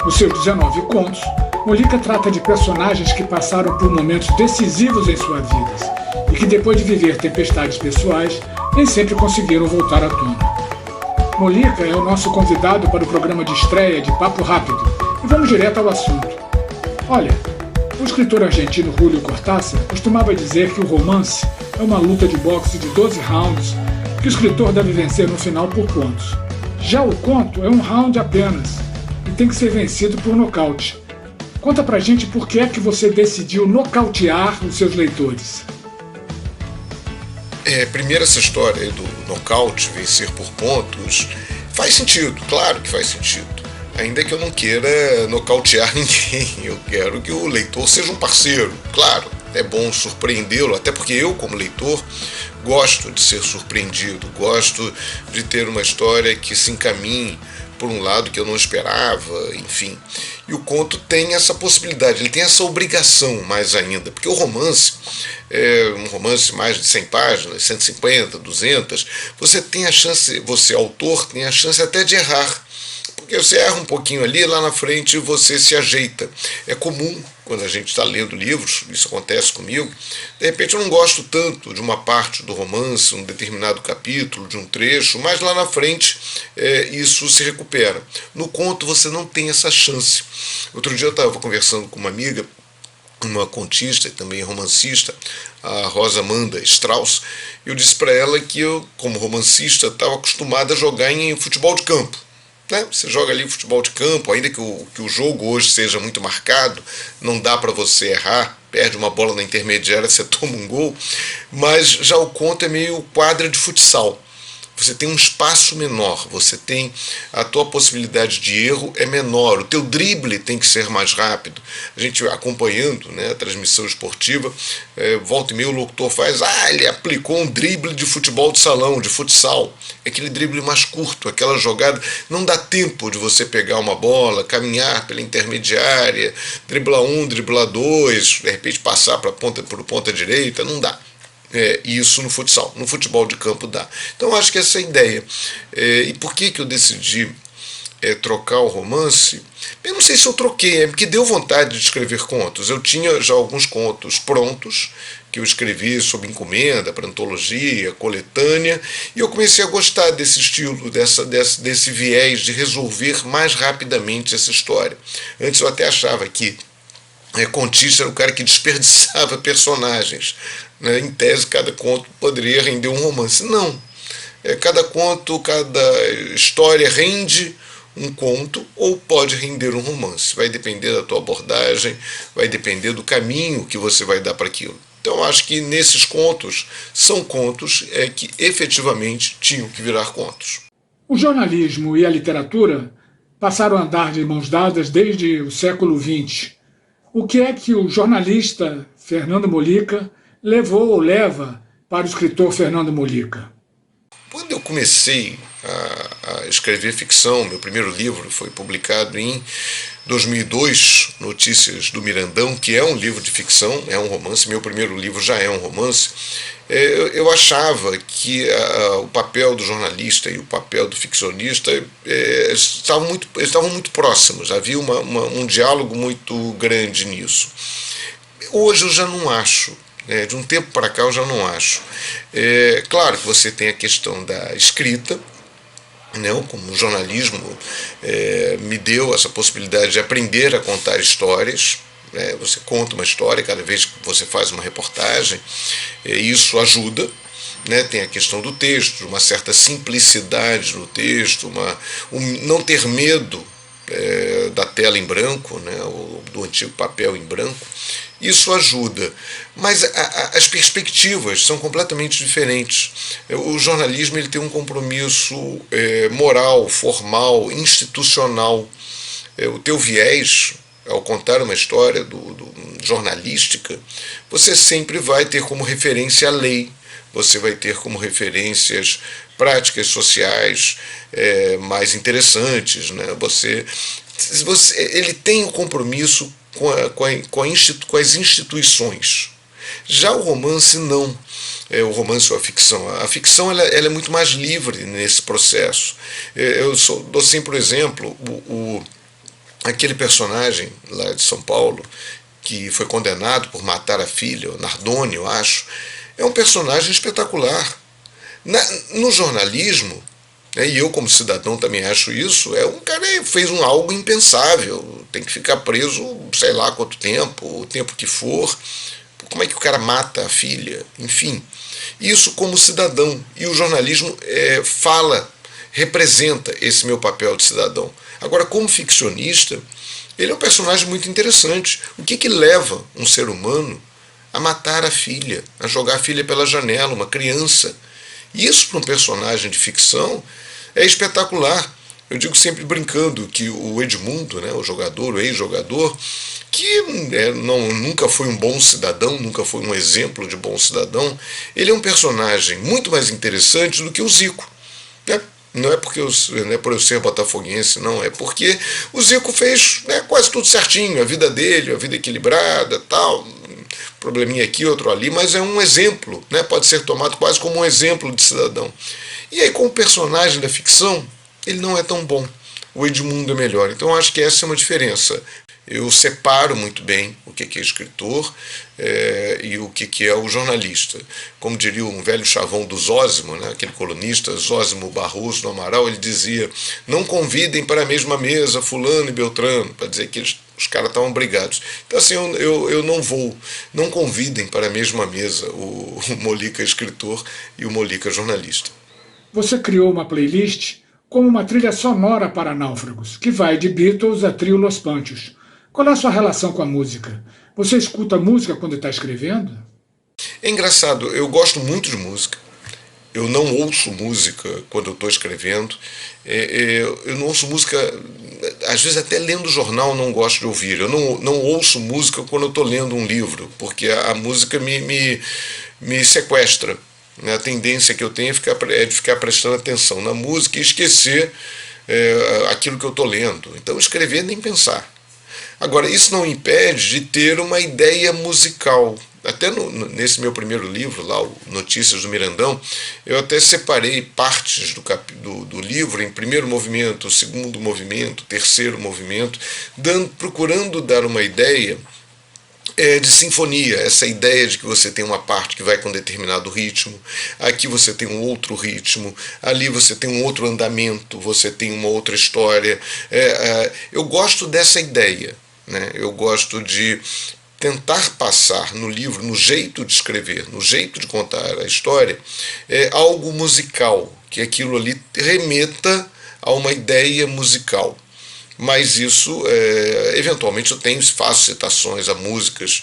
Nos seus 19 contos, Molika trata de personagens que passaram por momentos decisivos em suas vidas e que, depois de viver tempestades pessoais, nem sempre conseguiram voltar à tona. Molika é o nosso convidado para o programa de estreia de Papo Rápido e vamos direto ao assunto. Olha, o escritor argentino Julio Cortázar costumava dizer que o romance é uma luta de boxe de 12 rounds que o escritor deve vencer no final por pontos. Já o conto é um round apenas e tem que ser vencido por nocaute. Conta pra gente por que é que você decidiu nocautear os seus leitores. Primeiro, essa história aí do nocaute, vencer por pontos, faz sentido, claro que faz sentido. Ainda que eu não queira nocautear ninguém, eu quero que o leitor seja um parceiro, claro. É bom surpreendê-lo, até porque eu, como leitor, gosto de ser surpreendido, gosto de ter uma história que se encaminhe por um lado que eu não esperava, enfim. E o conto tem essa possibilidade, ele tem essa obrigação mais ainda, porque o romance, um romance mais de 100 páginas, 150, 200, você tem a chance, você, autor, tem a chance até de errar. Porque você erra um pouquinho ali, lá na frente você se ajeita. É comum, quando a gente está lendo livros, isso acontece comigo, de repente eu não gosto tanto de uma parte do romance, um determinado capítulo, de um trecho, mas lá na frente isso se recupera. No conto você não tem essa chance. Outro dia eu estava conversando com uma amiga, uma contista e também romancista, a Rosa Amanda Strauss, e eu disse para ela que eu, como romancista, estava acostumado a jogar em futebol de campo. Você joga ali futebol de campo, ainda que o jogo hoje seja muito marcado, não dá para você errar, perde uma bola na intermediária, você toma um gol, mas já o conto é meio quadra de futsal. Você tem um espaço menor, você tem a tua possibilidade de erro é menor, o teu drible tem que ser mais rápido. A gente acompanhando, né, a transmissão esportiva, volta e meia o locutor faz, ele aplicou um drible de futebol de salão, de futsal. É aquele drible mais curto, aquela jogada, não dá tempo de você pegar uma bola, caminhar pela intermediária, driblar um, driblar dois, de repente passar para ponta direita, não dá. Isso no futsal, no futebol de campo dá. Então acho que essa é a ideia. E por que eu decidi trocar o romance? Eu não sei se eu troquei, porque deu vontade de escrever contos. Eu tinha já alguns contos prontos, que eu escrevi sob encomenda, para antologia, coletânea, e eu comecei a gostar desse estilo, desse viés de resolver mais rapidamente essa história. Antes eu até achava que contista era o cara que desperdiçava personagens. Em tese, cada conto poderia render um romance. Não. Cada conto, cada história rende um conto ou pode render um romance. Vai depender da tua abordagem, vai depender do caminho que você vai dar para aquilo. Então, acho que nesses contos, são contos que efetivamente tinham que virar contos. O jornalismo e a literatura passaram a andar de mãos dadas desde o século XX. O que é que o jornalista Fernando Molika levou ou leva para o escritor Fernando Molika? Quando eu comecei a escrever ficção, meu primeiro livro foi publicado em 2002, Notícias do Mirandão, que é um livro de ficção, é um romance, meu primeiro livro já é um romance. Eu achava que o papel do jornalista e o papel do ficcionista estavam muito próximos, havia um diálogo muito grande nisso. Hoje eu já não acho. De um tempo para cá eu já não acho. Claro que você tem a questão da escrita, como o jornalismo me deu essa possibilidade de aprender a contar histórias. Você conta uma história cada vez que você faz uma reportagem, isso ajuda. Tem a questão do texto, uma certa simplicidade no texto, não ter medo da tela em branco, ou do antigo papel em branco. Isso ajuda, mas as perspectivas são completamente diferentes. O jornalismo ele tem um compromisso moral, formal, institucional. O teu viés, ao contar uma história jornalística, você sempre vai ter como referência a lei, você vai ter como referências práticas sociais mais interessantes. Ele tem um compromisso com as instituições. Já o romance não. O romance ou a ficção. A ficção ela é muito mais livre nesse processo. Eu dou sempre o exemplo, aquele personagem lá de São Paulo, que foi condenado por matar a filha, o Nardoni, eu acho, é um personagem espetacular. No jornalismo, né, e eu como cidadão também acho isso, é um cara que fez algo impensável, tem que ficar preso sei lá quanto tempo, o tempo que for. Como é que o cara mata a filha? Enfim, isso como cidadão. E o jornalismo representa esse meu papel de cidadão. Agora, como ficcionista, ele é um personagem muito interessante. O que leva um ser humano a matar a filha, a jogar a filha pela janela, uma criança? Isso para um personagem de ficção é espetacular. Eu digo sempre brincando que o Edmundo, né, o jogador, o ex-jogador, que nunca foi um bom cidadão, nunca foi um exemplo de bom cidadão, ele é um personagem muito mais interessante do que o Zico. Né? Não é porque não é por eu ser botafoguense, não, é porque o Zico fez, né, quase tudo certinho, a vida dele, a vida equilibrada, tal, probleminha aqui, outro ali, mas é um exemplo, né, pode ser tomado quase como um exemplo de cidadão. E aí, como personagem da ficção, ele não é tão bom. O Edmundo é melhor. Então, eu acho que essa é uma diferença. Eu separo muito bem o que é escritor e o que é o jornalista. Como diria um velho chavão do Zósimo, né, aquele colunista, Zósimo Barroso do Amaral, ele dizia: não convidem para a mesma mesa fulano e Beltrano, para dizer que os caras estavam brigados. Então, assim, eu não convidem para a mesma mesa o Molica escritor e o Molica jornalista. Você criou uma playlist como uma trilha sonora para Náufragos, que vai de Beatles a Trio Los Panchos. Qual é a sua relação com a música? Você escuta música quando está escrevendo? É engraçado, eu gosto muito de música. Eu não ouço música quando eu estou escrevendo. Eu não ouço música, às vezes até lendo jornal não gosto de ouvir. Eu não ouço música quando eu estou lendo um livro, porque a música me sequestra. A tendência que eu tenho é de ficar prestando atenção na música e esquecer aquilo que eu estou lendo. Então, escrever nem pensar. Agora, isso não impede de ter uma ideia musical. Até nesse meu primeiro livro, lá, o Notícias do Mirandão, eu até separei partes do livro em primeiro movimento, segundo movimento, terceiro movimento, procurando dar uma ideia de sinfonia, essa ideia de que você tem uma parte que vai com determinado ritmo, aqui você tem um outro ritmo, ali você tem um outro andamento, você tem uma outra história. Eu gosto dessa ideia, né? Eu gosto de tentar passar no livro, no jeito de escrever, no jeito de contar a história, algo musical, que aquilo ali remeta a uma ideia musical. Mas isso, eventualmente, faço citações a músicas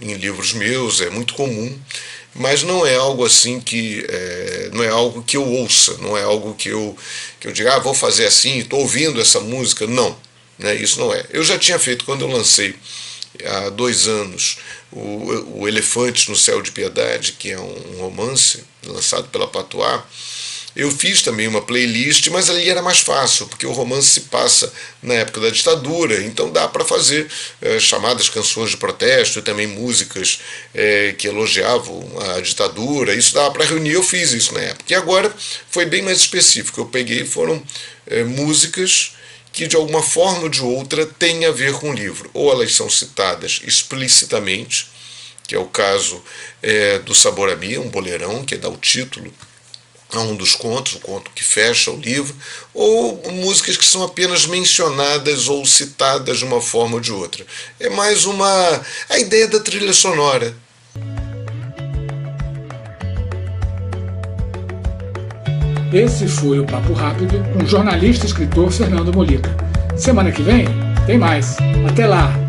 em livros meus, é muito comum, mas não é algo assim não é algo que eu ouça, não é algo que eu diga, vou fazer assim, estou ouvindo essa música, não, né, isso não é. Eu já tinha feito, quando eu lancei há 2 anos o Elefantes no Céu de Piedade, que é um romance lançado pela Patois. Eu fiz também uma playlist, mas ali era mais fácil, porque o romance se passa na época da ditadura, então dá para fazer chamadas canções de protesto e também músicas que elogiavam a ditadura. Isso dava para reunir, eu fiz isso na época. E agora foi bem mais específico, eu peguei, foram músicas que de alguma forma ou de outra têm a ver com o livro. Ou elas são citadas explicitamente, que é o caso do Sabor a Mim, um boleirão, que dá o título a um dos contos, o conto que fecha o livro, ou músicas que são apenas mencionadas ou citadas de uma forma ou de outra. É mais a ideia da trilha sonora. Esse foi o Papo Rápido com o jornalista e escritor Fernando Molica. Semana que vem tem mais. Até lá!